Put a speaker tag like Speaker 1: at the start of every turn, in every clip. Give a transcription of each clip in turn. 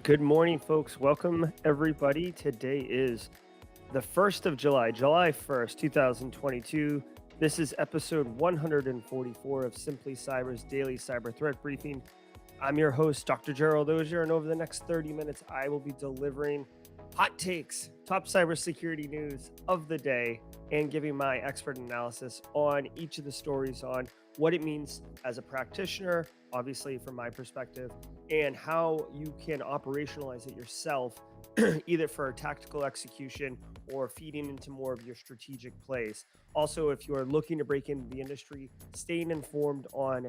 Speaker 1: Good morning, folks. Welcome, everybody. Today is the 1st of July, July 1st, 2022. This is episode 144 of Simply Cyber's daily cyber threat briefing. I'm your host, Dr. Gerald Auger, and over the next 30 minutes, I will be delivering hot takes, top cybersecurity news of the day, and giving my expert analysis on each of the stories on what it means as a practitioner, obviously from my perspective, and how you can operationalize it yourself, either for tactical execution or feeding into more of your strategic plays. Also, if you are looking to break into the industry, staying informed on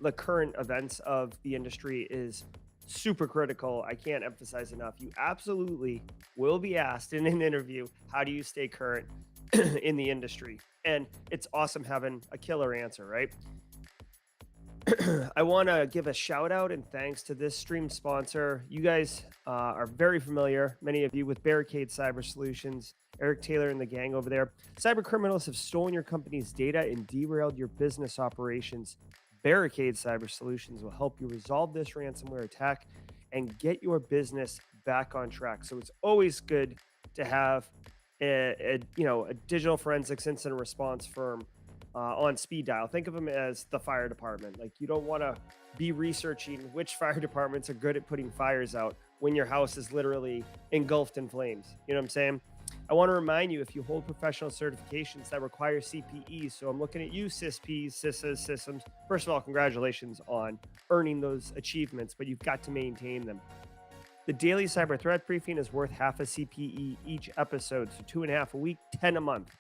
Speaker 1: the current events of the industry is super critical. I can't emphasize enough. You absolutely will be asked in an interview, how do you stay current in the industry? And it's awesome having a killer answer, right? I want to give a shout out and thanks to this stream sponsor. You guys are very familiar, many of you, with Barricade Cyber Solutions. Eric Taylor and the gang over there. Cyber criminals have stolen your company's data and derailed your business operations. Barricade Cyber Solutions will help you resolve this ransomware attack and get your business back on track. So it's always good to have a digital forensics incident response firm on speed dial. Think of them as the fire department. Like, you don't want to be researching which fire departments are good at putting fires out when your house is literally engulfed in flames. You know what I'm saying? I want to remind you, if you hold professional certifications that require CPEs, so I'm looking at you, CISPs, CISAs, systems. First of all, congratulations on earning those achievements, but you've got to maintain them. The daily cyber threat briefing is worth half a CPE each episode, so 2.5 a week, 10 a month.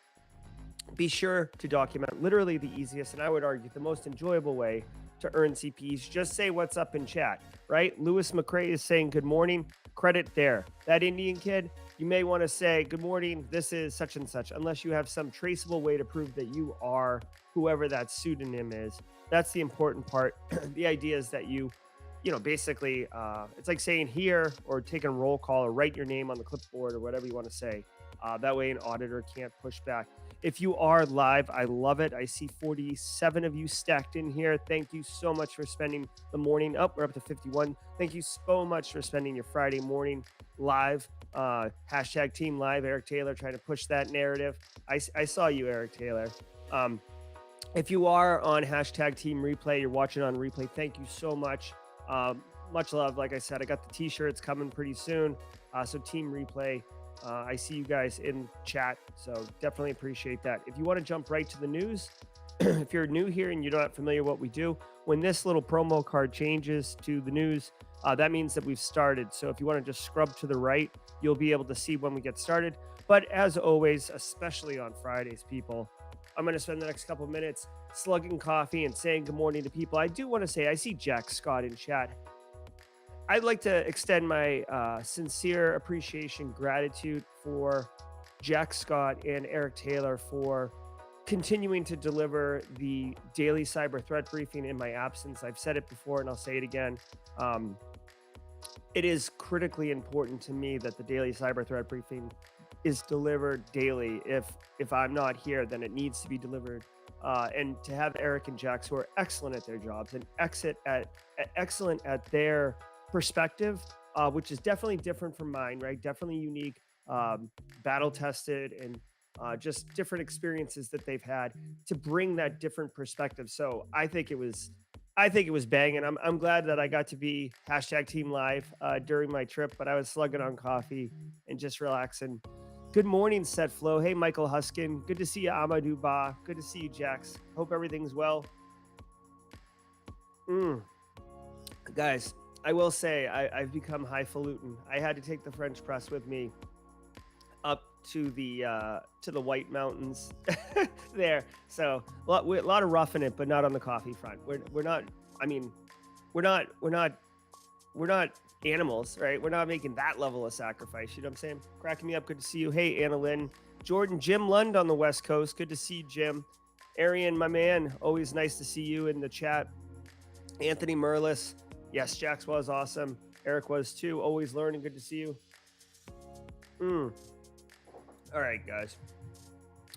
Speaker 1: Be sure to document literally the easiest, and I would argue the most enjoyable way to earn CPEs. Just say what's up in chat, right? Lewis McCrae is saying good morning. Credit there. That Indian kid, you may want to say good morning. This is such and such, unless you have some traceable way to prove that you are whoever that pseudonym is. That's the important part. The idea is that you basically, it's like saying here or taking a roll call or write your name on the clipboard or whatever you want to say. That way an auditor can't push back. If you are live, I love it. I see 47 of you stacked in here. Thank you so much for spending the morning. We're up to 51. Thank you so much for spending your Friday morning live. Hashtag team live. Eric Taylor trying to push that narrative. I saw you, Eric Taylor. If you are on hashtag team replay, you're watching on replay, thank you so much. Much love. Like I said, I got the t-shirts coming pretty soon. So team replay. I see you guys in chat, so definitely appreciate that. If you want to jump right to the news, if you're new here and you're not familiar with what we do, when this little promo card changes to the news, that means that we've started. So if you want to just scrub to the right, you'll be able to see when we get started. But as always, especially on Fridays, people, I'm going to spend the next couple minutes slugging coffee and saying good morning to people. I do want to say, I see Jack Scott in chat. I'd like to extend my sincere appreciation, gratitude for Jack Scott and Eric Taylor for continuing to deliver the daily cyber threat briefing in my absence. I've said it before and I'll say it again. It is critically important to me that the daily cyber threat briefing is delivered daily. If I'm not here, then it needs to be delivered. And to have Eric and Jax, who are excellent at their jobs and excellent at their perspective, which is definitely different from mine, right? Definitely unique, battle tested, and just different experiences that they've had to bring that different perspective. So I think it was banging. I'm glad that I got to be hashtag team live during my trip, but I was slugging on coffee and just relaxing. Good morning, Set Flow. Hey, Michael Huskin. Good to see you, Amadou Ba. Good to see you, Jax. Hope everything's well. Guys, I will say I've become highfalutin. I had to take the French press with me up to the White Mountains there. So a lot of roughing it, but not on the coffee front. We're not animals, right? We're not making that level of sacrifice. You know what I'm saying? Cracking me up. Good to see you. Hey, Anna Lynn, Jordan, Jim Lund on the West Coast. Good to see you, Jim. Arian, my man, always nice to see you in the chat. Anthony Merlis. Yes, Jax was awesome. Eric was too. Always learning. Good to see you. All right, guys.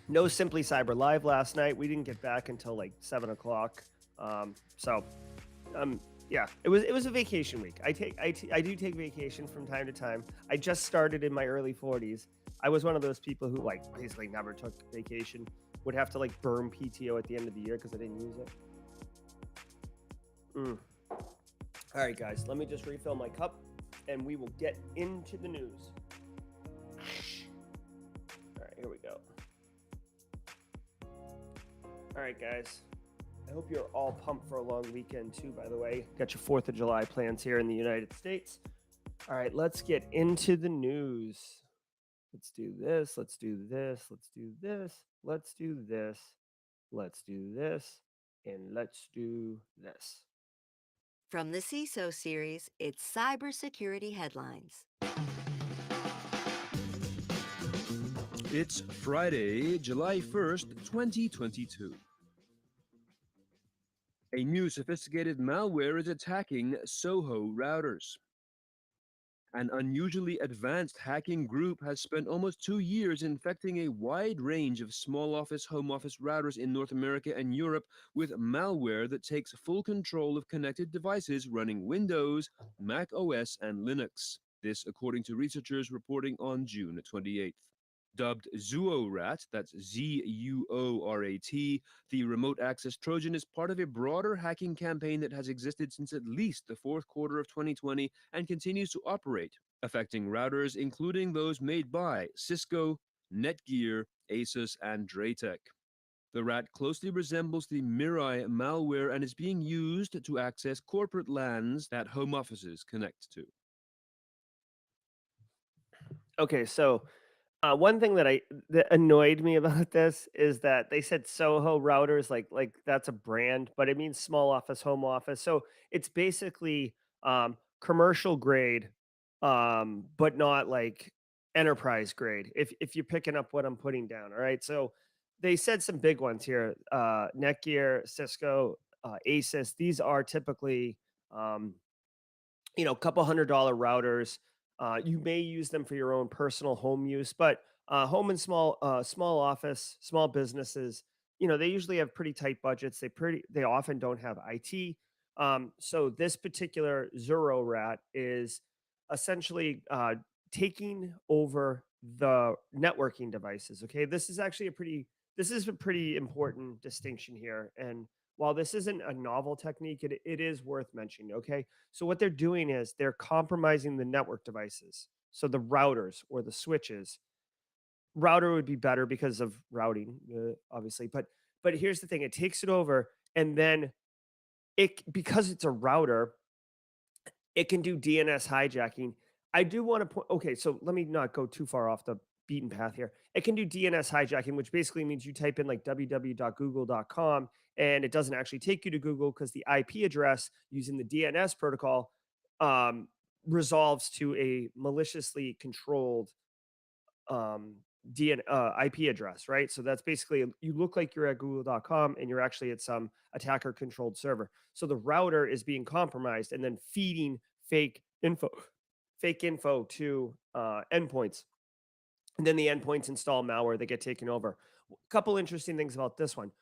Speaker 1: No Simply Cyber Live last night. We didn't get back until like 7 o'clock. So I'm Yeah, it was a vacation week. I do take vacation from time to time. I just started in my early 40s. I was one of those people who like basically never took vacation. Would have to like burn PTO at the end of the year because I didn't use it. Mm. All right, guys, let me just refill my cup, and we will get into the news. All right, here we go. All right, guys. I hope you're all pumped for a long weekend too, by the way. Got your 4th of July plans here in the United States. All right, let's get into the news. Let's do this. Let's do this. Let's do this. Let's do this. Let's do this. And let's do this.
Speaker 2: From the CISO series, it's cybersecurity headlines.
Speaker 3: It's Friday, July 1st, 2022. A new sophisticated malware is attacking Zoho routers. An unusually advanced hacking group has spent almost 2 years infecting a wide range of small office, home office routers in North America and Europe with malware that takes full control of connected devices running Windows, Mac OS, and Linux. This, according to researchers reporting on June 28th. Dubbed Zuorat, that's Zuorat, the remote access Trojan is part of a broader hacking campaign that has existed since at least the fourth quarter of 2020 and continues to operate, affecting routers including those made by Cisco, Netgear, Asus, and Draytech. The rat closely resembles the Mirai malware and is being used to access corporate LANs that home offices connect to.
Speaker 1: Okay, so one thing that annoyed me about this is that they said Soho routers, like that's a brand, but it means small office, home office. So it's basically commercial grade, but not like enterprise grade. If you're picking up what I'm putting down, all right. So they said some big ones here: Netgear, Cisco, Asus. These are typically um, a couple $100 routers. You may use them for your own personal home use, but home and small office, small businesses, they usually have pretty tight budgets. They often don't have IT. So this particular Zero Rat is essentially taking over the networking devices. Okay, this is a pretty important distinction here, and while this isn't a novel technique, it is worth mentioning. Okay, so what they're doing is they're compromising the network devices. So the routers or the switches. Router would be better because of routing, obviously. But here's the thing: it takes it over, and then because it's a router, it can do DNS hijacking. I do want to point. Okay, so let me not go too far off the beaten path here. It can do DNS hijacking, which basically means you type in like www.google.com and it doesn't actually take you to Google because the IP address using the DNS protocol um, resolves to a maliciously controlled um, IP address, right? So that's basically you look like you're at google.com and you're actually at some attacker controlled server. So the router is being compromised and then feeding fake info fake info to endpoints. And then the endpoints install malware that get taken over. A couple interesting things about this one.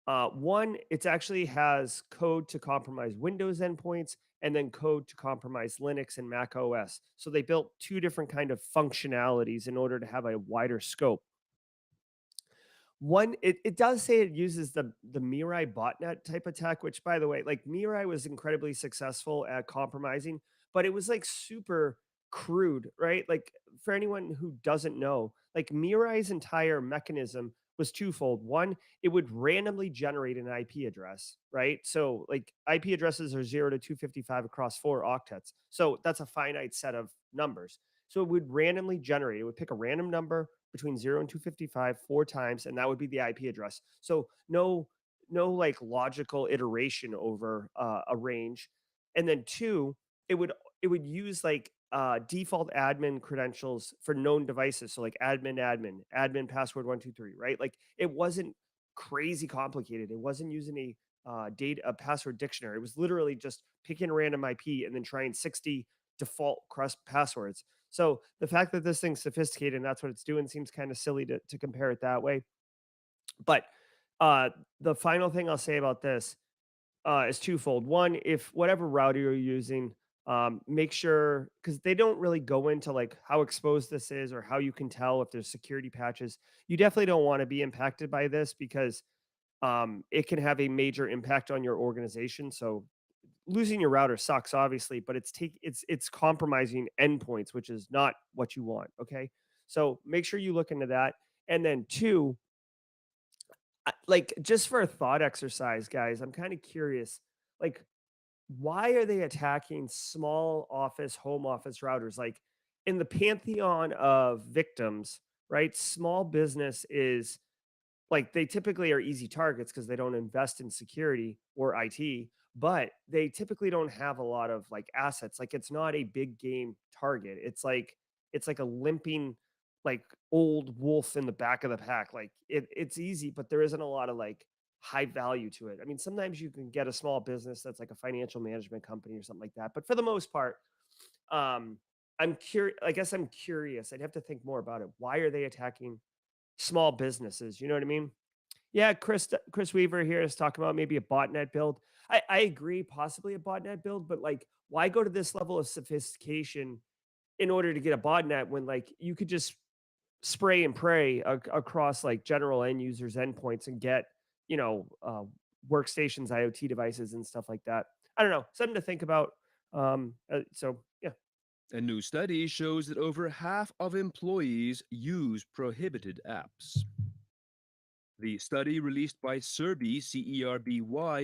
Speaker 1: One, it actually has code to compromise Windows endpoints and then code to compromise Linux and Mac OS. So they built two different kind of functionalities in order to have a wider scope. One, it does say it uses the Mirai botnet type attack, which by the way, like Mirai was incredibly successful at compromising, but it was like super crude, right? Like for anyone who doesn't know, like Mirai's entire mechanism was twofold. One, it would randomly generate an IP address, right? So like IP addresses are 0 to 255 across 4 octets. So that's a finite set of numbers. So it would randomly generate, it would pick a random number between 0 and 255 4 times, and that would be the IP address. So no like logical iteration over a range. And then two, it would use like default admin credentials for known devices. So like admin password 123, right? Like it wasn't crazy complicated. It wasn't using a password dictionary. It was literally just picking a random IP and then trying 60 default crust passwords. So the fact that this thing's sophisticated and that's what it's doing seems kind of silly to compare it that way. But the final thing I'll say about this, is twofold. One, if whatever router you're using, make sure, because they don't really go into like how exposed this is or how you can tell if there's security patches. You definitely don't want to be impacted by this because it can have a major impact on your organization. So losing your router sucks, obviously, but it's compromising endpoints, which is not what you want. Okay, so make sure you look into that. And then two, like just for a thought exercise, guys, I'm kind of curious, like why are they attacking small office, home office routers? Like in the pantheon of victims, right? Small business is like they typically are easy targets because they don't invest in security or IT, but they typically don't have a lot of like assets. Like it's not a big game target. It's like a limping like old wolf in the back of the pack. Like it's easy, but there isn't a lot of like high value to it. I mean, sometimes you can get a small business that's like a financial management company or something like that, but for the most part, um I'm curious. I guess I'm curious. I'd have to think more about it. Why are they attacking small businesses? You know what I mean? Yeah, Chris Weaver here is talking about maybe a botnet build. I agree, possibly a botnet build, but like, why go to this level of sophistication in order to get a botnet when like you could just spray and pray across like general end users endpoints and get workstations, IoT devices, and stuff like that. I don't know, something to think about. So yeah.
Speaker 3: A new study shows that over half of employees use prohibited apps. The study released by CERBY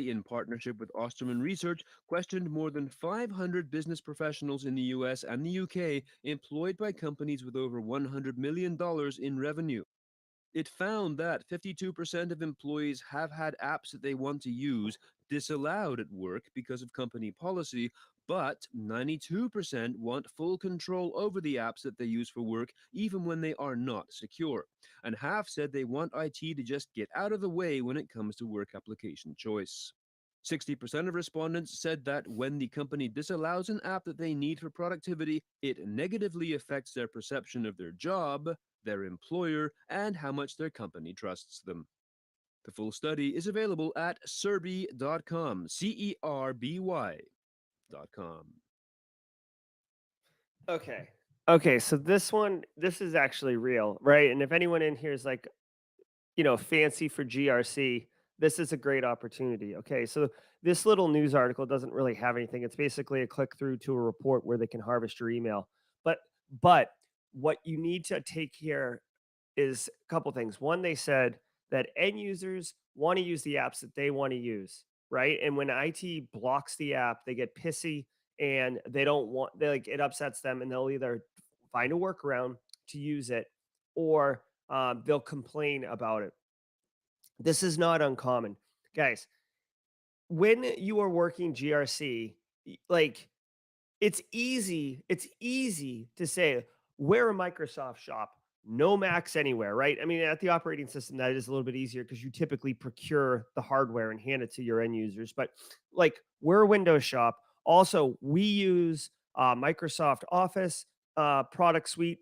Speaker 3: in partnership with Osterman Research questioned more than 500 business professionals in the US and the UK employed by companies with over $100 million in revenue. It found that 52% of employees have had apps that they want to use disallowed at work because of company policy, but 92% want full control over the apps that they use for work, even when they are not secure. And half said they want IT to just get out of the way when it comes to work application choice. 60% of respondents said that when the company disallows an app that they need for productivity, it negatively affects their perception of their job, their employer, and how much their company trusts them. The full study is available at cerby.com, CERBY.com.
Speaker 1: Okay. Okay, so this is actually real, right? And if anyone in here is like, fancy for GRC, this is a great opportunity. Okay, so this little news article doesn't really have anything. It's basically a click through to a report where they can harvest your email. But but what you need to take here is a couple things. One, they said that end users want to use the apps that they want to use, right? And when IT blocks the app, they get pissy and they don't want they like it upsets them, and they'll either find a workaround to use it or they'll complain about it. This is not uncommon. Guys, when you are working GRC, like it's easy to say we're a Microsoft shop, no Macs anywhere, right? I mean, at the operating system, that is a little bit easier because you typically procure the hardware and hand it to your end users. But like we're a Windows shop. Also, we use Microsoft Office product suite.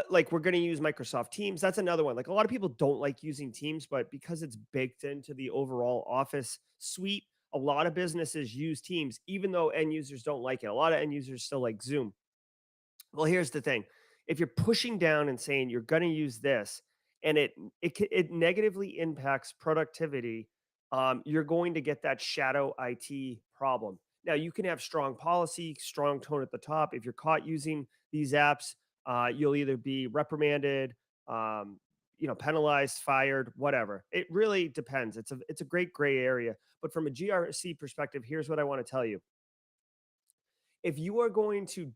Speaker 1: Like we're going to use Microsoft Teams. That's another one. Like a lot of people don't like using Teams, but because it's baked into the overall Office suite, a lot of businesses use Teams, even though end users don't like it. A lot of end users still like Zoom. Well, here's the thing: if you're pushing down and saying you're going to use this, and it negatively impacts productivity, you're going to get that shadow IT problem. Now, you can have strong policy, strong tone at the top. If you're caught using these apps, you'll either be reprimanded, um, penalized, fired, whatever. It really depends. It's a great gray area. But from a GRC perspective, here's what I want to tell you: if you are going to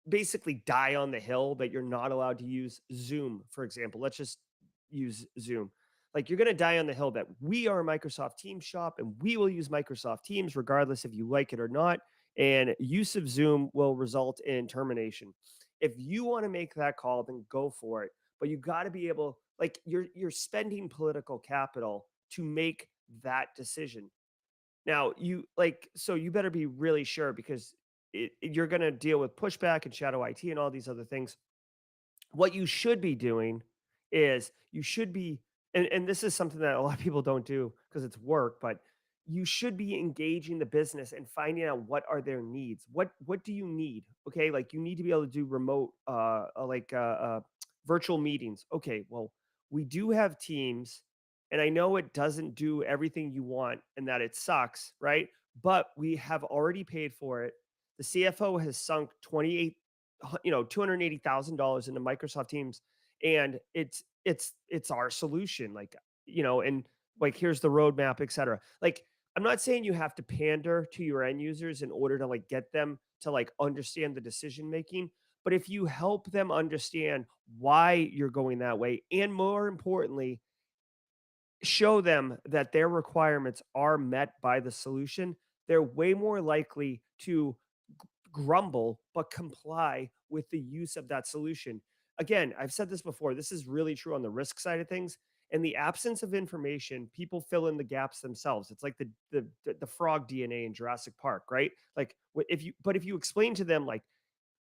Speaker 1: basically die on the hill that you're not allowed to use Zoom, for example, let's just use Zoom. Like you're going to die on the hill that we are a Microsoft Teams shop and we will use Microsoft Teams regardless if you like it or not. And use of Zoom will result in termination. If you want to make that call, then go for it. But you got to be able, like you're spending political capital to make that decision. Now, so you better be really sure because you're going to deal with pushback and shadow IT and all these other things. What you should be doing is you should be, and this is something that a lot of people don't do because it's work, but you should be engaging the business and finding out what are their needs. What do you need? Okay, like you need to be able to do remote virtual meetings. Okay, well, we do have Teams, and I know it doesn't do everything you want and that it sucks, right? But we have already paid for it. The CFO has sunk 28 $280,000 into Microsoft Teams, and it's our solution, like, and like here's the roadmap, etc. Like, I'm not saying you have to pander to your end users in order to like get them to like understand the decision making, but if you help them understand why you're going that way, and more importantly, show them that their requirements are met by the solution, they're way more likely to grumble but comply with the use of that solution. Again, I've said this before, this is really true on the risk side of things. In the absence of information, people fill in the gaps themselves. It's like the frog DNA in Jurassic Park, right? Like if you explain to them, like,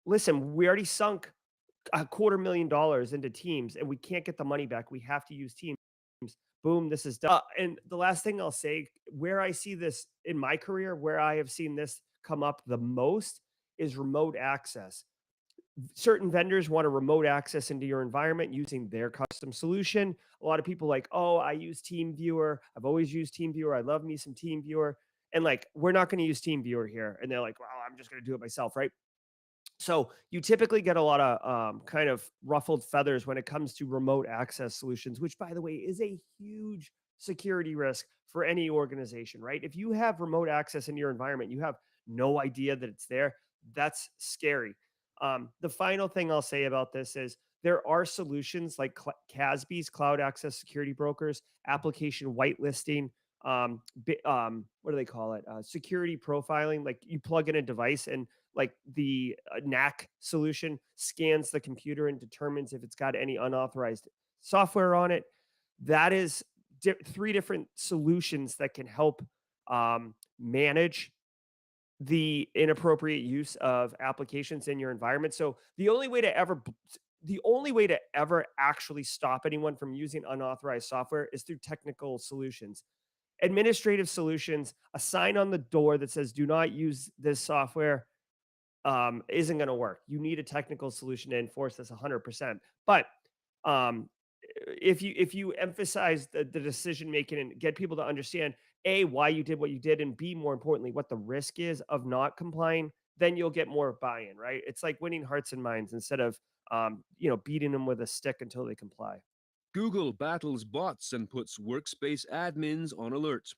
Speaker 1: listen, we already sunk $250,000 into Teams and we can't get the money back. We have to use Teams. Boom, this is done. And the last thing I'll say, where I see this in my career, where I have seen this come up the most is remote access. Certain vendors want to remote access into your environment using their custom solution. A lot of people like, oh, I use TeamViewer. I've always used TeamViewer. I love me some TeamViewer. And like, we're not going to use TeamViewer here. And they're like, well, I'm just going to do it myself, right? So you typically get a lot of kind of ruffled feathers when it comes to remote access solutions, which, by the way, is a huge security risk for any organization, right? If you have remote access in your environment, you have no idea that it's there. That's scary. The final thing I'll say about this is there are solutions like CASB's cloud access security brokers, application whitelisting, what do they call it? Security profiling. Like you plug in a device and like the NAC solution scans the computer and determines if it's got any unauthorized software on it. That is three different solutions that can help manage the inappropriate use of applications in your environment. So the only way to ever actually stop anyone from using unauthorized software is through technical solutions. Administrative solutions, a sign on the door that says do not use this software, isn't going to work. You need a technical solution to enforce this 100%. But um, if you emphasize the decision making and get people to understand a why you did what you did, and b more importantly what the risk is of not complying, then you'll get more buy-in. Right? It's like winning hearts and minds instead of beating them with a stick until they comply.
Speaker 3: Google battles bots and puts workspace admins on alert.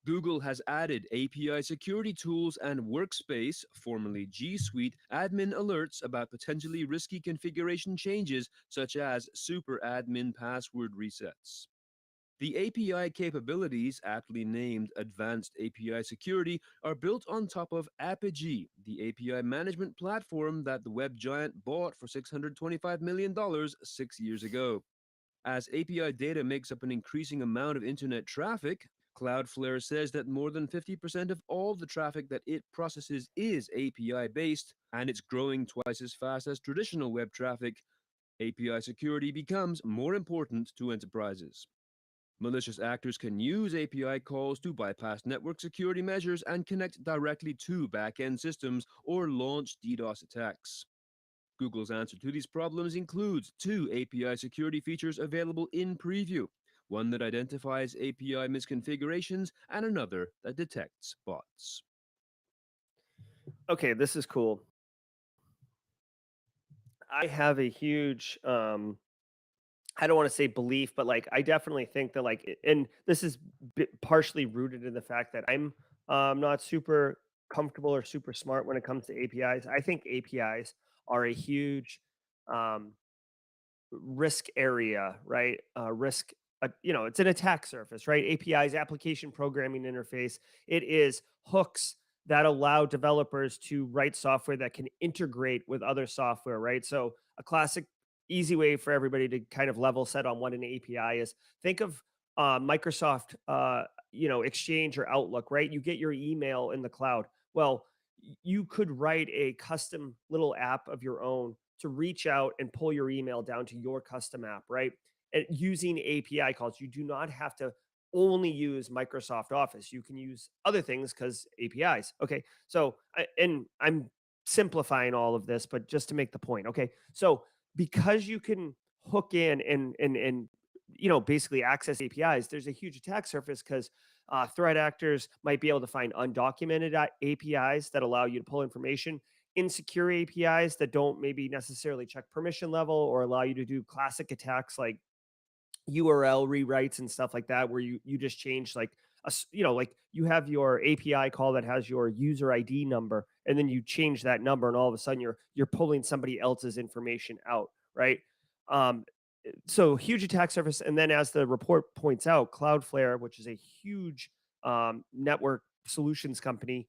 Speaker 3: Google has added API security tools and Workspace, formerly G Suite, admin alerts about potentially risky configuration changes such as super admin password resets. The API capabilities, aptly named Advanced API Security, are built on top of Apigee, the API management platform that the web giant bought for $625 million 6 years ago. As API data makes up an increasing amount of internet traffic, Cloudflare says that more than 50% of all the traffic that it processes is API based, and it's growing twice as fast as traditional web traffic. API security becomes more important to enterprises. Malicious actors can use API calls to bypass network security measures and connect directly to back-end systems or launch DDoS attacks. Google's answer to these problems includes two API security features available in preview, one that identifies API misconfigurations and another that detects bots.
Speaker 1: Okay, this is cool. I have a huge I don't want to say belief, but like I definitely think that like, and this is partially rooted in the fact that I'm not super comfortable or super smart when it comes to APIs. I think APIs are a huge um, risk area, right? Risk, it's an attack surface, right? APIs, application programming interface. It is hooks that allow developers to write software that can integrate with other software, right? So a classic easy way for everybody to kind of level set on what an API is. Think of Microsoft, Exchange or Outlook, right? You get your email in the cloud. Well, you could write a custom little app of your own to reach out and pull your email down to your custom app, right? And using API calls, you do not have to only use Microsoft Office. You can use other things because APIs. Okay. So, and I'm simplifying all of this, but just to make the point. Okay. So, because you can hook in and basically access APIs, there's a huge attack surface because threat actors might be able to find undocumented APIs that allow you to pull information, insecure APIs that don't maybe necessarily check permission level or allow you to do classic attacks like URL rewrites and stuff like that, where you just change like like you have your API call that has your user ID number, and then you change that number, and all of a sudden you're pulling somebody else's information out, right? Um, so huge attack surface, and then as the report points out, Cloudflare, which is a huge network solutions company,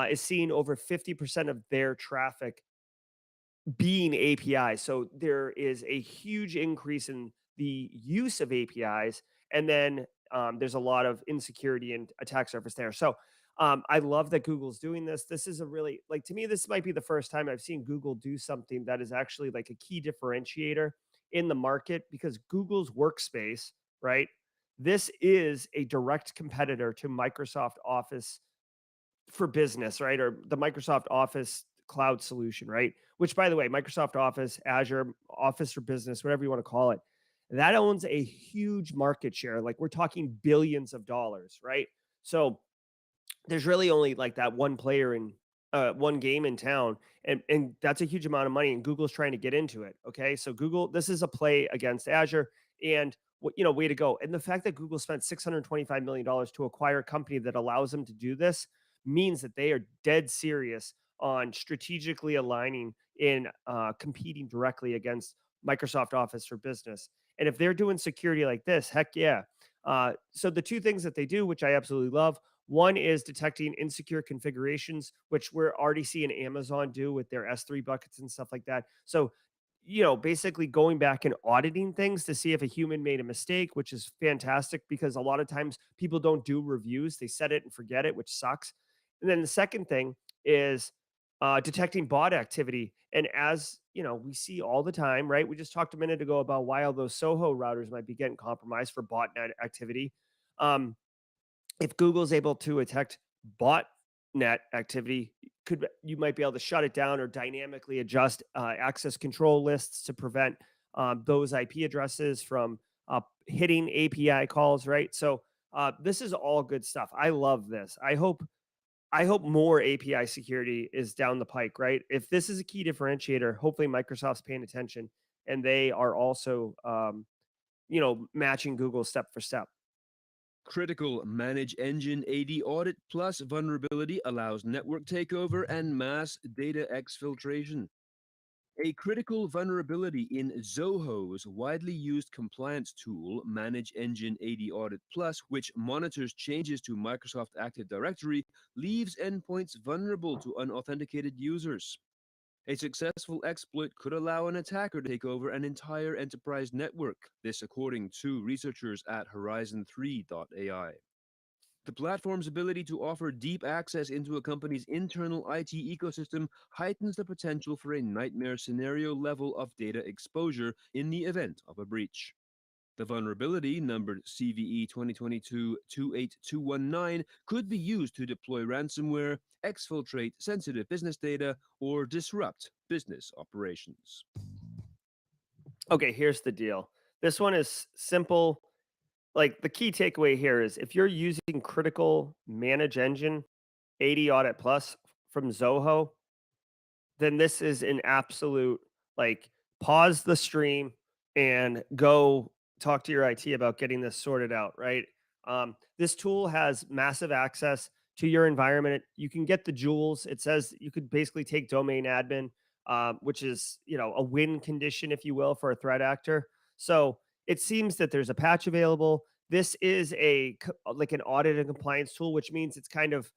Speaker 1: is seeing over 50% of their traffic being APIs. So there is a huge increase in the use of APIs, and then there's a lot of insecurity and attack surface there. So I love that Google's doing this. This is a really, like, to me, this might be the first time I've seen Google do something that is actually like a key differentiator in the market, because Google's workspace, right? This is a direct competitor to Microsoft Office for business, right? Or the Microsoft Office cloud solution, right? Which, by the way, Microsoft Office, Azure, Office for Business, whatever you want to call it, that owns a huge market share. Like, we're talking billions of dollars, right? So there's really only like that one player in one game in town, and that's a huge amount of money, and Google's trying to get into it. Okay, so Google, this is a play against Azure, and way to go. And the fact that Google spent $625 million to acquire a company that allows them to do this means that they are dead serious on strategically aligning in competing directly against Microsoft Office for Business. And if they're doing security like this, heck yeah. So the two things that they do, which I absolutely love, one is detecting insecure configurations, which we're already seeing Amazon do with their S3 buckets and stuff like that. So, basically going back and auditing things to see if a human made a mistake, which is fantastic because a lot of times people don't do reviews. They set it and forget it, which sucks. And then the second thing is detecting bot activity. And as we see all the time, right? We just talked a minute ago about why all those Soho routers might be getting compromised for botnet activity. Um, if Google's able to detect botnet activity, you might be able to shut it down or dynamically adjust access control lists to prevent those IP addresses from hitting API calls, right? So this is all good stuff. I love this. I hope more API security is down the pike, right? If this is a key differentiator, hopefully Microsoft's paying attention and they are also, matching Google step for step.
Speaker 3: Critical Manage Engine AD Audit Plus vulnerability allows network takeover and mass data exfiltration. A critical vulnerability in Zoho's widely used compliance tool, Manage Engine AD Audit Plus, which monitors changes to Microsoft Active Directory, leaves endpoints vulnerable to unauthenticated users. A successful exploit could allow an attacker to take over an entire enterprise network, this according to researchers at Horizon3.ai. The platform's ability to offer deep access into a company's internal IT ecosystem heightens the potential for a nightmare scenario level of data exposure in the event of a breach. The vulnerability, numbered CVE 2022-28219, could be used to deploy ransomware, exfiltrate sensitive business data, or disrupt business operations.
Speaker 1: Okay, here's the deal. This one is simple. Like, the key takeaway here is if you're using critical manage engine 80 audit plus from Zoho, then this is an absolute, like, pause the stream and go talk to your IT about getting this sorted out, right? This tool has massive access to your environment. You can get the jewels. It says you could basically take domain admin, which is, a win condition, if you will, for a threat actor. So it seems that there's a patch available. This is like an audit and compliance tool, which means it's kind of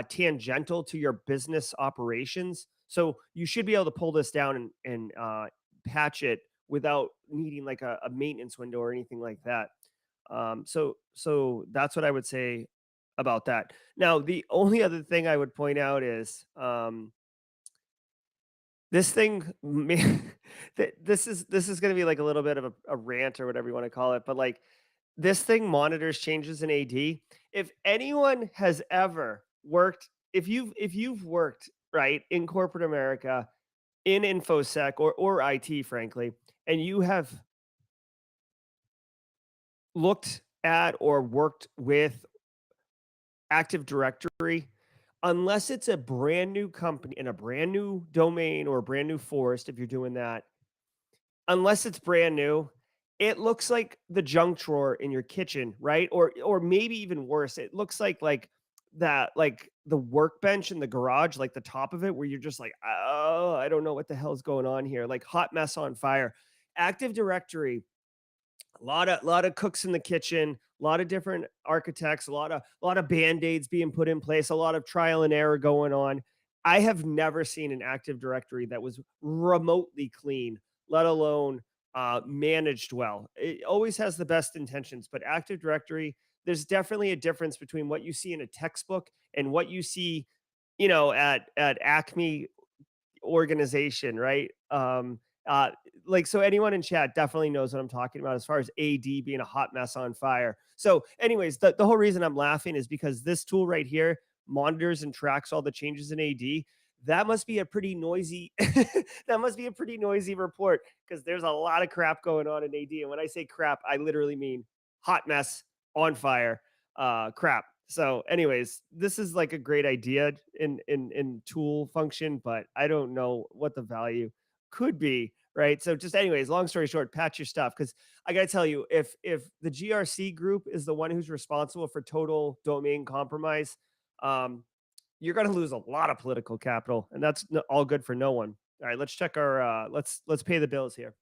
Speaker 1: tangential to your business operations. So you should be able to pull this down and patch it without needing like a maintenance window or anything like that. So that's what I would say about that. Now, the only other thing I would point out is this thing. This is going to be like a little bit of a rant or whatever you want to call it, but like this thing monitors changes in AD. If anyone has ever worked, if you've worked right in corporate America in infosec or IT, frankly, and you have looked at or worked with Active Directory, unless it's a brand new company in a brand new domain or a brand new forest, if you're doing that, unless it's brand new, it looks like the junk drawer in your kitchen, right? Or maybe even worse, it looks like that like the workbench in the garage, like the top of it, where you're just like, oh, I don't know what the hell's going on here. Like hot mess on fire. Active Directory, a lot of cooks in the kitchen, a lot of different architects, a lot of band-aids being put in place, a lot of trial and error going on. I have never seen an Active Directory that was remotely clean, let alone managed well. It always has the best intentions, but Active Directory, there's definitely a difference between what you see in a textbook and what you see, at Acme organization, right? Like, so anyone in chat definitely knows what I'm talking about as far as AD being a hot mess on fire. So, anyways, the whole reason I'm laughing is because this tool right here monitors and tracks all the changes in AD. That must be a pretty noisy that must be a pretty noisy report because there's a lot of crap going on in AD. And when I say crap, I literally mean hot mess on fire crap. So, anyways, this is like a great idea in tool function, but I don't know what the value could be, right? So, just anyways, long story short, patch your stuff because I got to tell you, if the GRC group is the one who's responsible for total domain compromise, um, you're going to lose a lot of political capital, and that's all good for no one. All right, let's check our let's pay the bills here.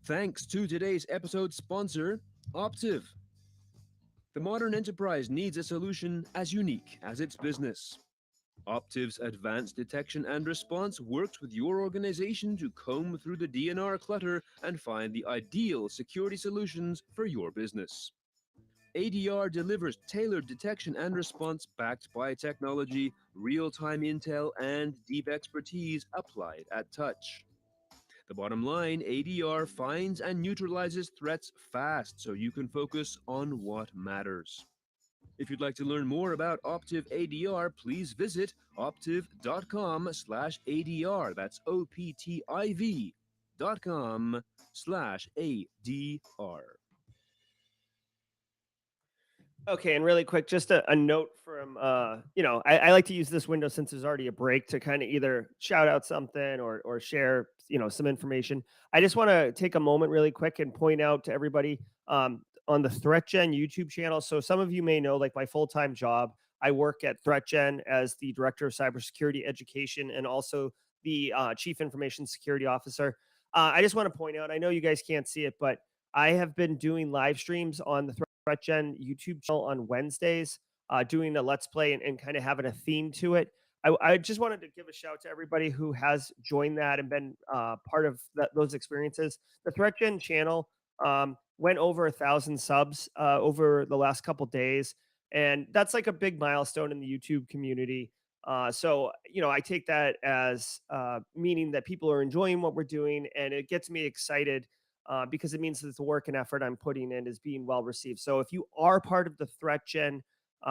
Speaker 3: Thanks to today's episode sponsor, Optiv. The modern enterprise needs a solution as unique as its business. Optiv's advanced detection and response works with your organization to comb through the DNR clutter and find the ideal security solutions for your business. ADR delivers tailored detection and response backed by technology, real-time intel, and deep expertise applied at touch. The bottom line, ADR finds and neutralizes threats fast so you can focus on what matters. If you'd like to learn more about Optiv ADR, please visit optiv.com/ADR. That's optiv.com/ADR.
Speaker 1: Okay, and really quick, just a note from I like to use this window since there's already a break to kind of either shout out something or share some information. I just want to take a moment really quick and point out to everybody on the ThreatGen YouTube channel. So some of you may know, like my full-time job, I work at ThreatGen as the director of cybersecurity education and also the chief information security officer. I just want to point out, I know you guys can't see it, but I have been doing live streams on the ThreatGen YouTube channel on Wednesdays, doing a Let's Play and kind of having a theme to it. I just wanted to give a shout to everybody who has joined that and been part of those experiences. The ThreatGen channel went over 1,000 subs over the last couple days, and that's like a big milestone in the YouTube community. So, I take that as meaning that people are enjoying what we're doing, and it gets me excited because it means that the work and effort I'm putting in is being well received. So if you are part of the ThreatGen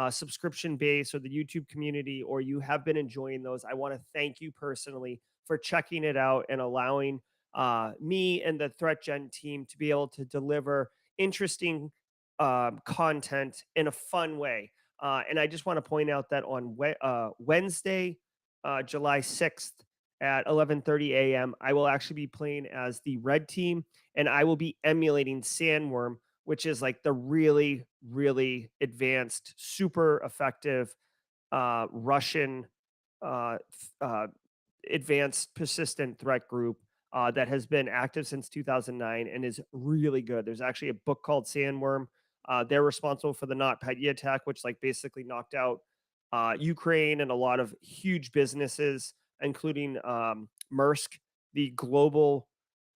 Speaker 1: subscription base or the YouTube community, or you have been enjoying those, I want to thank you personally for checking it out and allowing me and the ThreatGen team to be able to deliver interesting content in a fun way. And I just want to point out that on Wednesday, July 6th at 11:30 a.m., I will actually be playing as the red team, and I will be emulating Sandworm, which is like the really, really advanced, super effective Russian uh, advanced persistent threat group that has been active since 2009 and is really good. There's actually a book called Sandworm. They're responsible for the NotPetya attack, which like basically knocked out Ukraine and a lot of huge businesses, including Maersk, the global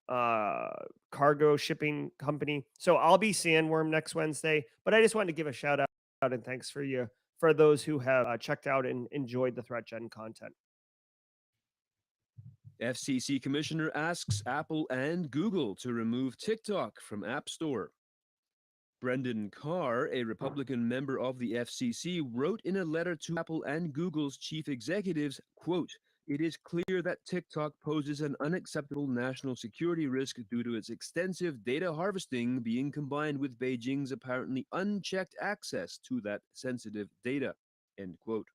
Speaker 1: uh, cargo shipping company. So I'll be Sandworm next Wednesday, but I just wanted to give a shout out and thanks for those who have checked out and enjoyed the ThreatGen content.
Speaker 3: FCC Commissioner asks Apple and Google to remove TikTok from App Store. Brendan Carr, a Republican member of the FCC, wrote in a letter to Apple and Google's chief executives, quote, "It is clear that TikTok poses an unacceptable national security risk due to its extensive data harvesting being combined with Beijing's apparently unchecked access to that sensitive data." End quote.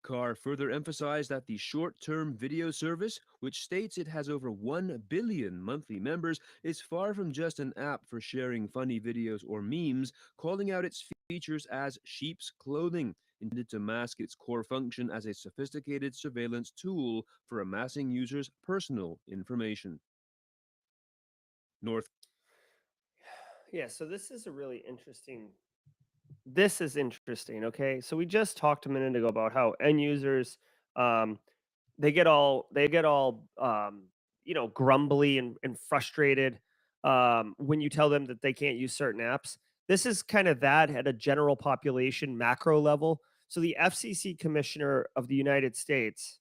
Speaker 3: Carr further emphasized that the short term video service, which states it has over 1 billion monthly members, is far from just an app for sharing funny videos or memes, calling out its features as sheep's clothing, intended to mask its core function as a sophisticated surveillance tool for amassing users' personal information. North
Speaker 1: Yeah, so this is a really interesting. This is interesting. Okay, so we just talked a minute ago about how end users, um, they get all grumbly and frustrated when you tell them that they can't use certain apps. This is kind of that at a general population macro level. So the FCC commissioner of the United States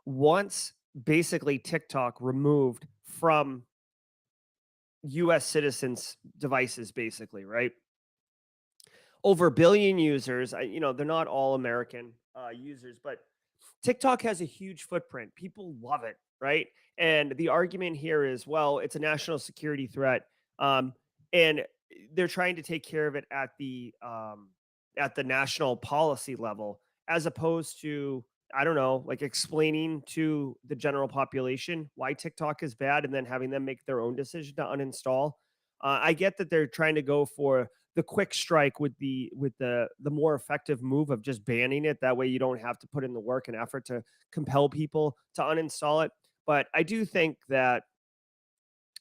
Speaker 1: wants basically TikTok removed from US citizens devices, basically, right? Over a billion users. They're not all American users, but TikTok has a huge footprint. People love it, right? And the argument here is, well, it's a national security threat, and they're trying to take care of it at the national policy level, as opposed to, I don't know, like explaining to the general population why TikTok is bad and then having them make their own decision to uninstall. I get that they're trying to go for the quick strike with the more effective move of just banning it. That way, you don't have to put in the work and effort to compel people to uninstall it. But I do think that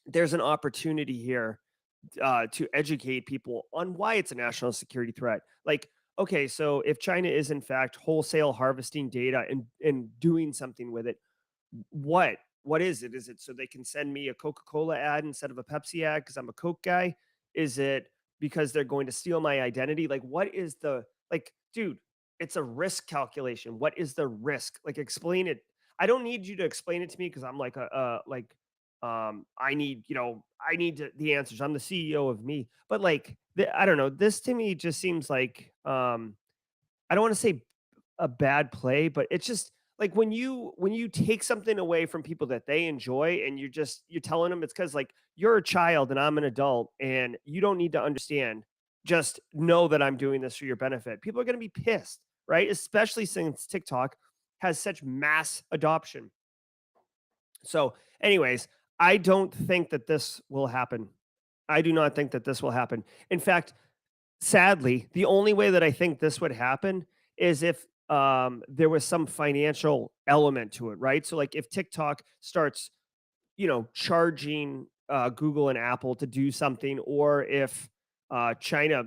Speaker 1: there's an opportunity here to educate people on why it's a national security threat. Like, okay, so if China is in fact wholesale harvesting data and doing something with it, what? What is it? Is it so they can send me a Coca-Cola ad instead of a Pepsi ad because I'm a Coke guy? Is it because they're going to steal my identity? Like, what is the like, dude? It's a risk calculation. What is the risk? Like, explain it. I don't need you to explain it to me because I'm like I need the answers. I'm the CEO of me, but like I don't know. This to me just seems like I don't want to say a bad play, but it's just like when you take something away from people that they enjoy and you're telling them it's because like you're a child and I'm an adult and you don't need to understand. Just know that I'm doing this for your benefit. People are going to be pissed, right? Especially since TikTok has such mass adoption. So, anyways, I don't think that this will happen. I do not think that this will happen. In fact, sadly, the only way that I think this would happen is if there was some financial element to it, right? So, like, if TikTok starts, charging Google and Apple to do something, or if China,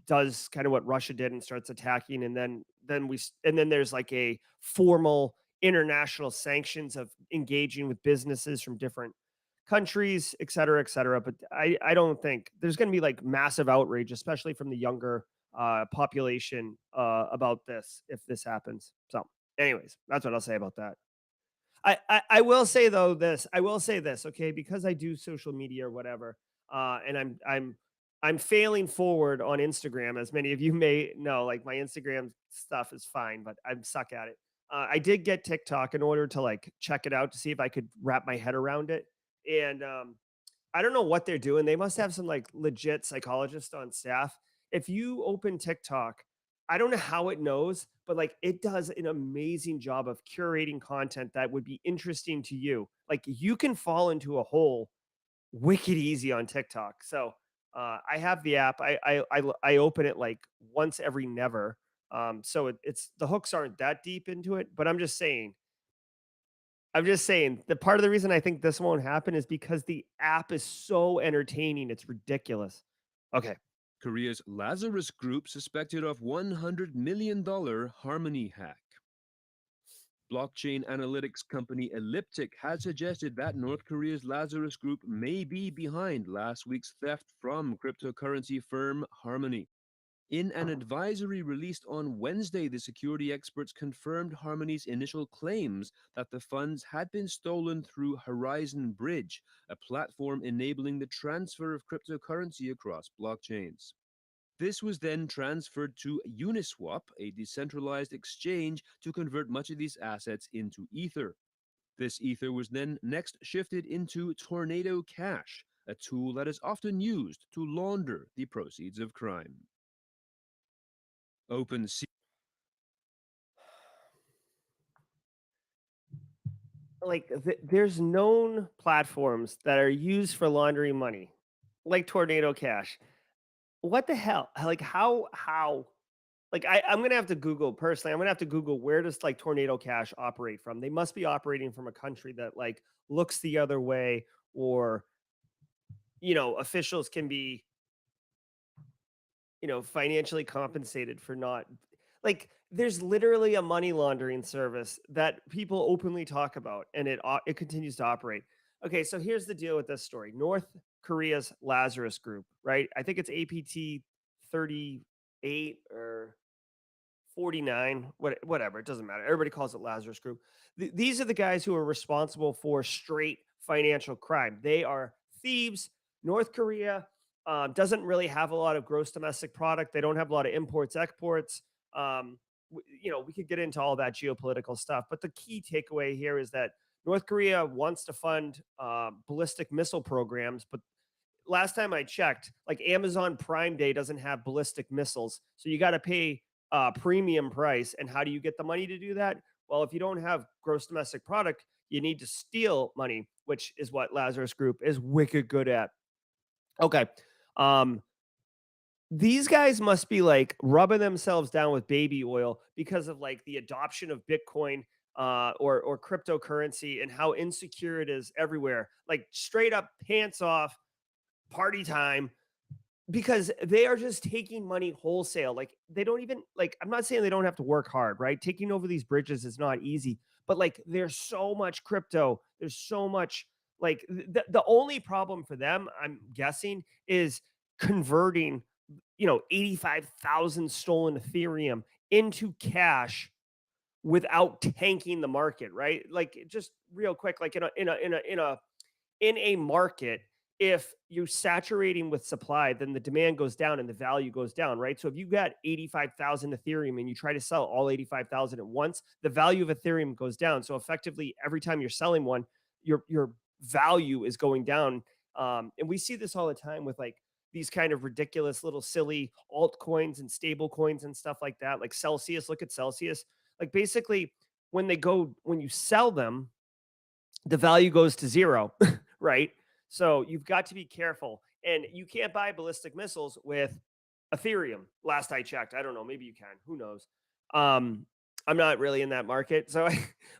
Speaker 1: does kind of what Russia did and starts attacking, and then there's like a formal international sanctions of engaging with businesses from different countries, et cetera, et cetera. But I don't think there's going to be like massive outrage, especially from the younger population about this if this happens. So, anyways, that's what I'll say about that. I will say though this. I will say this, okay, because I do social media or whatever, and I'm failing forward on Instagram, as many of you may know. Like my Instagram stuff is fine, but I'm suck at it. I did get TikTok in order to like check it out to see if I could wrap my head around it, and I don't know what they're doing. They must have some like legit psychologist on staff. If you open TikTok, I don't know how it knows, but like it does an amazing job of curating content that would be interesting to you. Like you can fall into a hole wicked easy on TikTok. So I have the app. I open it like once every never. So it's the hooks aren't that deep into it, but I'm just saying the part of the reason I think this won't happen is because the app is so entertaining. It's ridiculous. Okay.
Speaker 3: Korea's Lazarus Group suspected of $100 million Harmony hack. Blockchain analytics company Elliptic has suggested that North Korea's Lazarus Group may be behind last week's theft from cryptocurrency firm Harmony. In an advisory released on Wednesday, the security experts confirmed Harmony's initial claims that the funds had been stolen through Horizon Bridge, a platform enabling the transfer of cryptocurrency across blockchains. This was then transferred to Uniswap, a decentralized exchange, to convert much of these assets into Ether. This Ether was then next shifted into Tornado Cash, a tool that is often used to launder the proceeds of crime. OpenC.
Speaker 1: Like there's known platforms that are used for laundering money, like Tornado Cash. What the hell? Like how like I'm gonna have to Google personally. I'm gonna have to Google where does like Tornado Cash operate from? They must be operating from a country that like looks the other way, or officials can be financially compensated for not like there's literally a money laundering service that people openly talk about, and it continues to operate. Okay, so here's the deal with this story. North Korea's Lazarus Group, right? I think it's APT 38 or 49, whatever, it doesn't matter. Everybody calls it Lazarus Group. These are the guys who are responsible for straight financial crime. They are thieves. North Korea doesn't really have a lot of gross domestic product. They don't have a lot of imports, exports. We could get into all that geopolitical stuff, but the key takeaway here is that North Korea wants to fund ballistic missile programs, but last time I checked, like Amazon Prime Day doesn't have ballistic missiles. So you got to pay premium price. And how do you get the money to do that? Well, if you don't have gross domestic product, you need to steal money, which is what Lazarus Group is wicked good at. Okay. Um, these guys must be like rubbing themselves down with baby oil because of like the adoption of Bitcoin or cryptocurrency and how insecure it is everywhere. Like straight up pants off party time, because they are just taking money wholesale. Like they don't even like, I'm not saying they don't have to work hard, right? Taking over these bridges is not easy, but like there's so much crypto, there's so much like the only problem for them, I'm guessing, is converting 85,000 stolen Ethereum into cash without tanking the market, right? Like just real quick, like in a market, if you're saturating with supply, then the demand goes down and the value goes down, right? So if you got 85,000 Ethereum and you try to sell all 85,000 at once, the value of Ethereum goes down. So effectively, every time you're selling one, your value is going down. And we see this all the time with like these kind of ridiculous little silly altcoins and stable coins and stuff like that, like Celsius. Look at Celsius. Like basically, when you sell them, the value goes to zero, right? So you've got to be careful. And you can't buy ballistic missiles with Ethereum. Last I checked. I don't know. Maybe you can. Who knows? Um, I'm not really in that market. So,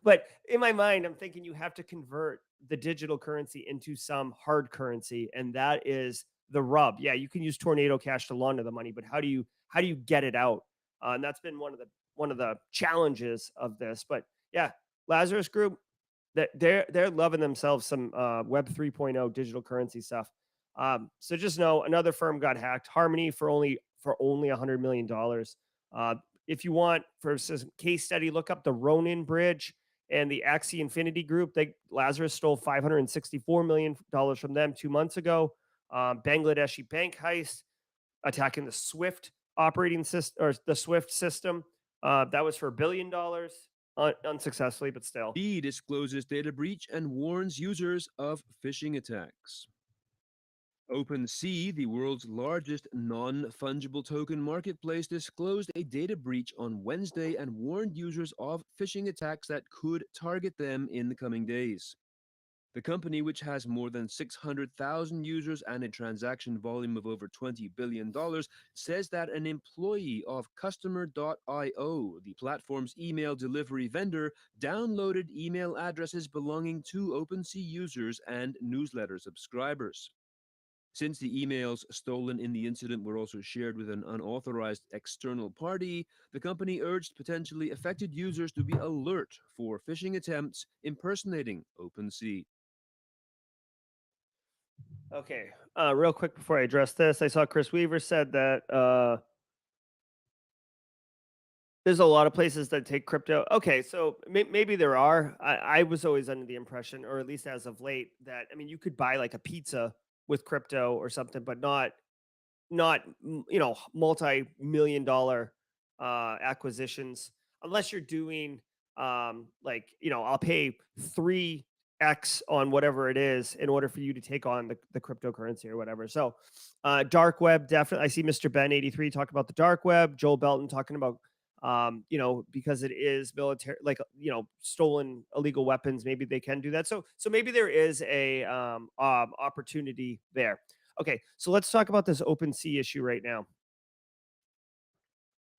Speaker 1: but in my mind, I'm thinking you have to convert the digital currency into some hard currency. And that is the rub. Yeah, you can use Tornado Cash to launder the money, but how do you get it out? And that's been one of the challenges of this. But yeah, Lazarus Group, that they're loving themselves some Web 3.0 digital currency stuff. So just know another firm got hacked. Harmony for only $100 million. If you want for some case study, look up the Ronin Bridge and the Axie Infinity Group. Lazarus stole $564 million from them 2 months ago. Bangladeshi bank heist attacking the Swift operating system, or the Swift system. That was for $1 billion. Unsuccessfully, but still.
Speaker 3: B discloses data breach and warns users of phishing attacks. OpenC, the world's largest non-fungible token marketplace, disclosed a data breach on Wednesday and warned users of phishing attacks that could target them in the coming days. The company, which has more than 600,000 users and a transaction volume of over $20 billion, says that an employee of Customer.io, the platform's email delivery vendor, downloaded email addresses belonging to OpenC users and newsletter subscribers. Since the emails stolen in the incident were also shared with an unauthorized external party, the company urged potentially affected users to be alert for phishing attempts impersonating OpenC.
Speaker 1: Okay. Real quick before I address this, I saw Chris Weaver said that There's a lot of places that take crypto. Okay, so maybe there are. I was always under the impression, or at least as of late, that I mean, you could buy like a pizza with crypto or something, but not multi-million dollar acquisitions unless you're doing like I'll pay 3x on whatever it is in order for you to take on the cryptocurrency or whatever. So dark web, definitely. I see Mr. Ben 83 talk about the dark web, Joel Belton talking about because it is military, like stolen illegal weapons, maybe they can do that. So maybe there is a opportunity there. Okay, so let's talk about this OpenC issue right now.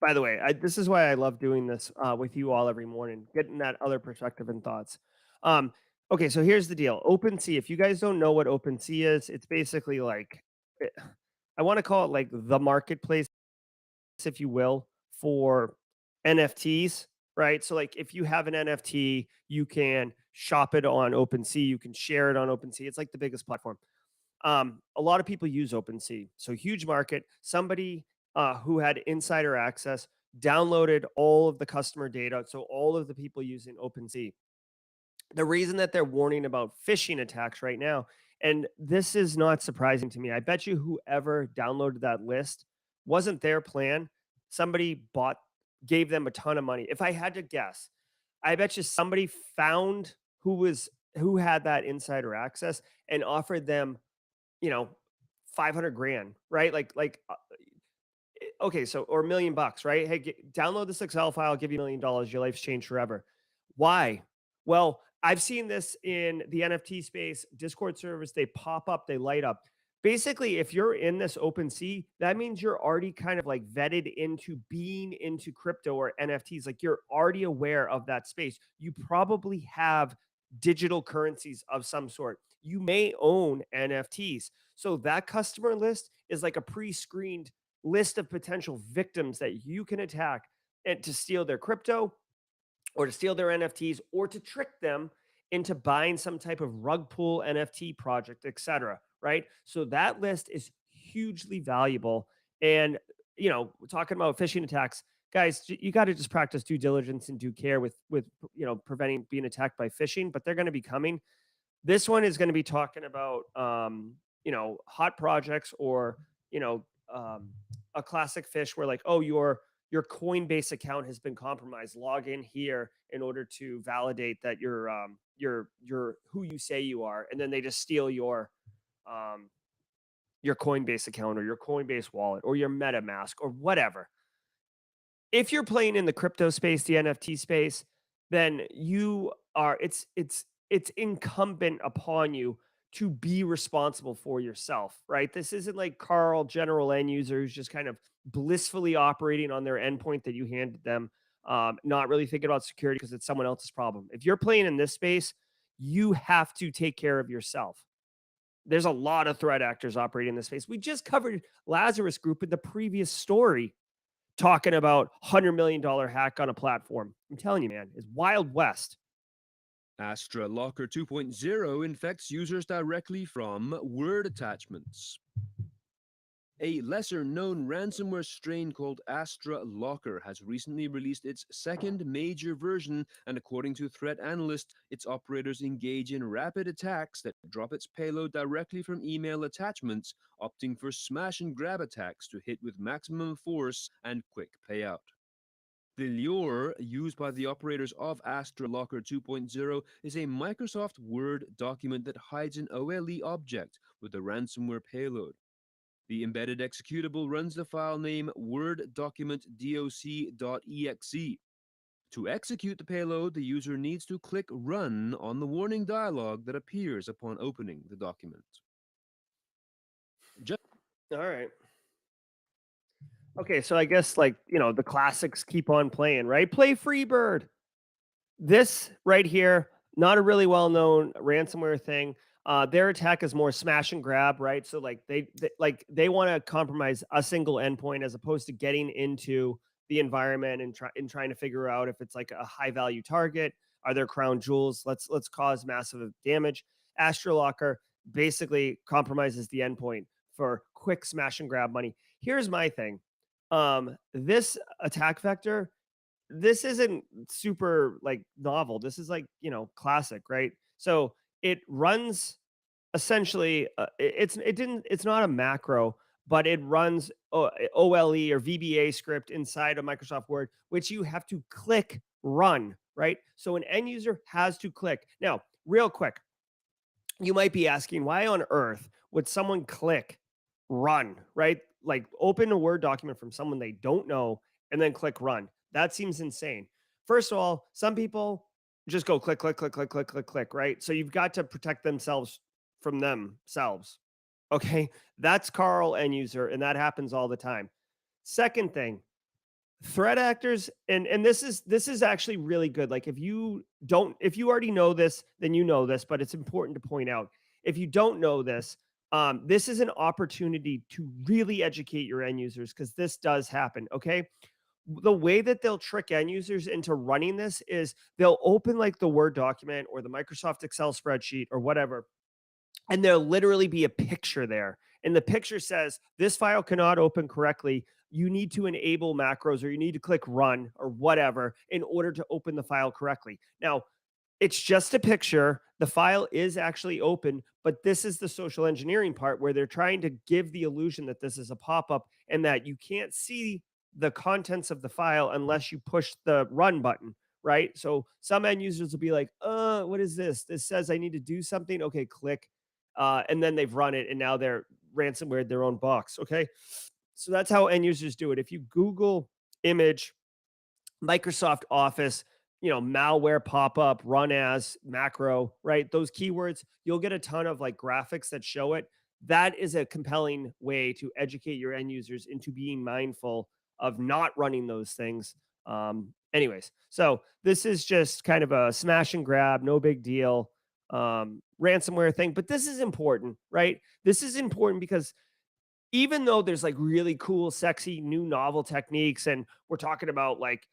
Speaker 1: By the way, this is why I love doing this with you all every morning, getting that other perspective and thoughts. Um, okay, so here's the deal. OpenC, if you guys don't know what OpenC is, it's basically like, I want to call it like the marketplace, if you will, for NFTs, right? So like if you have an NFT, you can shop it on OpenC, you can share it on OpenC. It's like the biggest platform. A lot of people use OpenSea, so huge market. Somebody who had insider access downloaded all of the customer data, so all of the people using OpenSea. The reason that they're warning about phishing attacks right now, and this is not surprising to me. I bet you whoever downloaded that list wasn't their plan. Somebody gave them a ton of money. If I had to guess, I bet you somebody found who had that insider access and offered them, you know, 500 grand, right? Okay, so, or $1 million, right? Hey, download this Excel file, I'll give you $1 million, your life's changed forever. Why? Well, I've seen this in the NFT space, Discord servers, they pop up, they light up. Basically, if you're in this OpenSea, that means you're already kind of like vetted into being into crypto or NFTs. Like you're already aware of that space. You probably have digital currencies of some sort. You may own NFTs. So that customer list is like a pre-screened list of potential victims that you can attack and to steal their crypto or to steal their NFTs or to trick them into buying some type of rug pull NFT project, etc. Right? So that list is hugely valuable. And talking about phishing attacks, guys, you got to just practice due diligence and due care with preventing being attacked by phishing. But they're going to be coming. This one is going to be talking about hot projects or you know um, a classic fish where like, oh, your Coinbase account has been compromised. Log in here in order to validate that you're who you say you are, and then they just steal um, your Coinbase account or your Coinbase wallet or your MetaMask or whatever. If you're playing in the crypto space, the NFT space, then you are it's incumbent upon you to be responsible for yourself, right? This isn't like Carl, general end user, who's just kind of blissfully operating on their endpoint that you handed them, not really thinking about security because it's someone else's problem. If you're playing in this space, you have to take care of yourself. There's a lot of threat actors operating in this space. We just covered Lazarus Group in the previous story talking about $100 million hack on a platform. I'm telling you, man, it's Wild West.
Speaker 3: Astra Locker 2.0 infects users directly from word attachments. A lesser-known ransomware strain called Astra Locker has recently released its second major version, and according to threat analysts, its operators engage in rapid attacks that drop its payload directly from email attachments, opting for smash-and-grab attacks to hit with maximum force and quick payout. The lure used by the operators of Astra Locker 2.0 is a Microsoft Word document that hides an OLE object with a ransomware payload. The embedded executable runs the file name word document doc.exe. To execute the payload, the user needs to click Run on the warning dialog that appears upon opening the document.
Speaker 1: All right. Okay, so I guess the classics keep on playing, right? Play Freebird. This right here, not a really well-known ransomware thing. Their attack is more smash and grab, right? So like they want to compromise a single endpoint as opposed to getting into the environment and trying to figure out if it's like a high value target. Are there crown jewels? Let's cause massive damage. Astra Locker basically compromises the endpoint for quick smash and grab money. Here's my thing. This attack vector this isn't super like novel. This is like, classic, right? So it runs essentially, it's not a macro, but it runs OLE or VBA script inside of Microsoft Word, which you have to click run, right? So an end user has to click. Now, real quick, you might be asking, why on earth would someone click run, right? Like open a Word document from someone they don't know and then click run. That seems insane. First of all, some people just go click, click, click, click, click, click, click, right? So you've got to protect themselves from themselves. Okay. That's Carl end user, and that happens all the time. Second thing, threat actors, and this is actually really good. Like if you already know this, then you know this, but it's important to point out. If you don't know this, this is an opportunity to really educate your end users, because this does happen. Okay. The way that they'll trick end users into running this is they'll open like the Word document or the Microsoft Excel spreadsheet or whatever, and there'll literally be a picture there. And the picture says, this file cannot open correctly. You need to enable macros, or you need to click run or whatever in order to open the file correctly. Now, it's just a picture. The file is actually open, but this is the social engineering part where they're trying to give the illusion that this is a pop-up and that you can't see the contents of the file unless you push the run button, right? So some end users will be like, what is this? This says I need to do something. Okay, click. And then they've run it, and now they're ransomware their own box. Okay. So that's how end users do it. If you Google image Microsoft Office, malware pop up, run as, macro, right? Those keywords, you'll get a ton of like graphics that show it. That is a compelling way to educate your end users into being mindful of not running those things. Anyways, so this is just kind of a smash and grab, no big deal ransomware thing, but this is important, right? This is important because even though there's like really cool, sexy, new novel techniques, and we're talking about like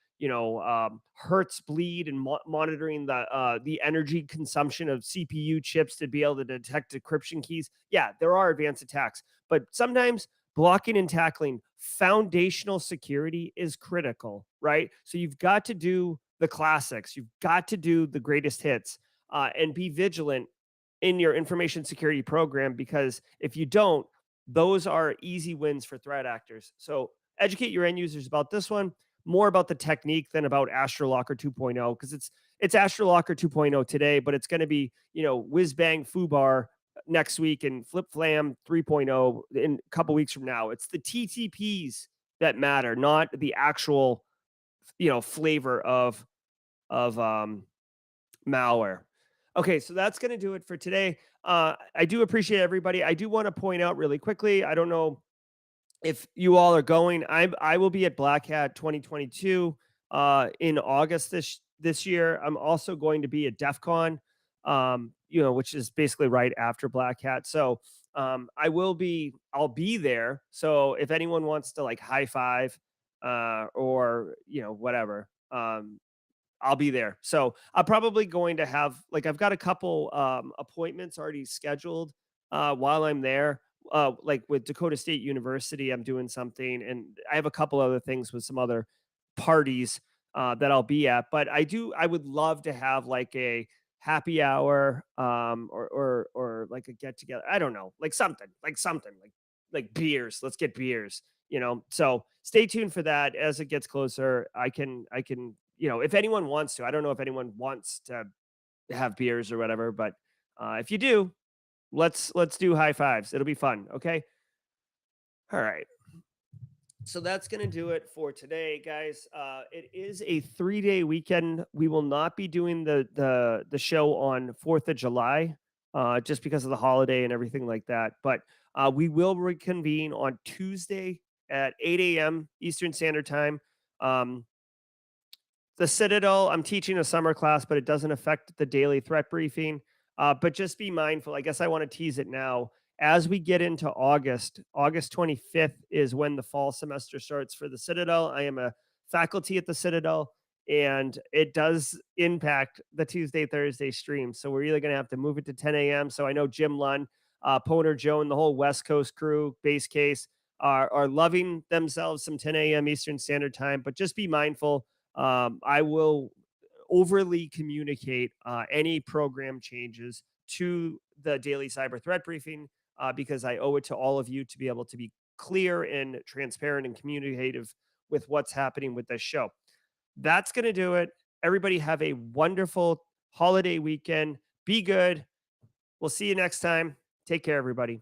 Speaker 1: hertz bleed and monitoring the energy consumption of CPU chips to be able to detect decryption keys. Yeah, there are advanced attacks, but sometimes blocking and tackling foundational security is critical, right? So you've got to do the classics, you've got to do the greatest hits, and be vigilant in your information security program, because if you don't, those are easy wins for threat actors. So educate your end users about this one, more about the technique than about Astra Locker 2.0, because it's Astra Locker 2.0 today, but it's going to be, whiz bang foobar next week and flip flam 3.0 in a couple weeks from now. It's the TTPs that matter, not the actual, flavor of malware. Okay, so that's going to do it for today. I do appreciate everybody. I do want to point out really quickly, I don't know if you all are going. I will be at Black Hat 2022 in August this year. I'm also going to be at DEF CON, which is basically right after Black Hat. So I'll be there. So if anyone wants to like high five or whatever, I'll be there. So I'm probably going to have like I've got a couple appointments already scheduled while I'm there. Like with Dakota State University, I'm doing something, and I have a couple other things with some other parties that I'll be at. But I would love to have like a happy hour or like a get together. I don't know, like something, like beers. Let's get beers. So stay tuned for that as it gets closer. I can if anyone wants to. I don't know if anyone wants to have beers or whatever, but if you do, let's do high fives. It'll be fun. Okay. All right. So that's going to do it for today, guys. It is a 3-day weekend. We will not be doing the show on 4th of July, just because of the holiday and everything like that. But we will reconvene on Tuesday at 8 a.m. Eastern Standard Time. The Citadel, I'm teaching a summer class, but it doesn't affect the daily threat briefing. But just be mindful. I guess I want to tease it now. As we get into August 25th is when the fall semester starts for the Citadel. I am a faculty at the Citadel, and it does impact the Tuesday, Thursday stream. So we're either going to have to move it to 10 a.m. So I know Jim Lunn, Poner Joe, and the whole West Coast crew, base case, are loving themselves some 10 a.m. Eastern Standard Time. But just be mindful I will overly communicate any program changes to the daily cyber threat briefing because I owe it to all of you to be able to be clear and transparent and communicative with what's happening with this show. That's going to do it. Everybody have a wonderful holiday weekend. Be good. We'll see you next time. Take care, everybody.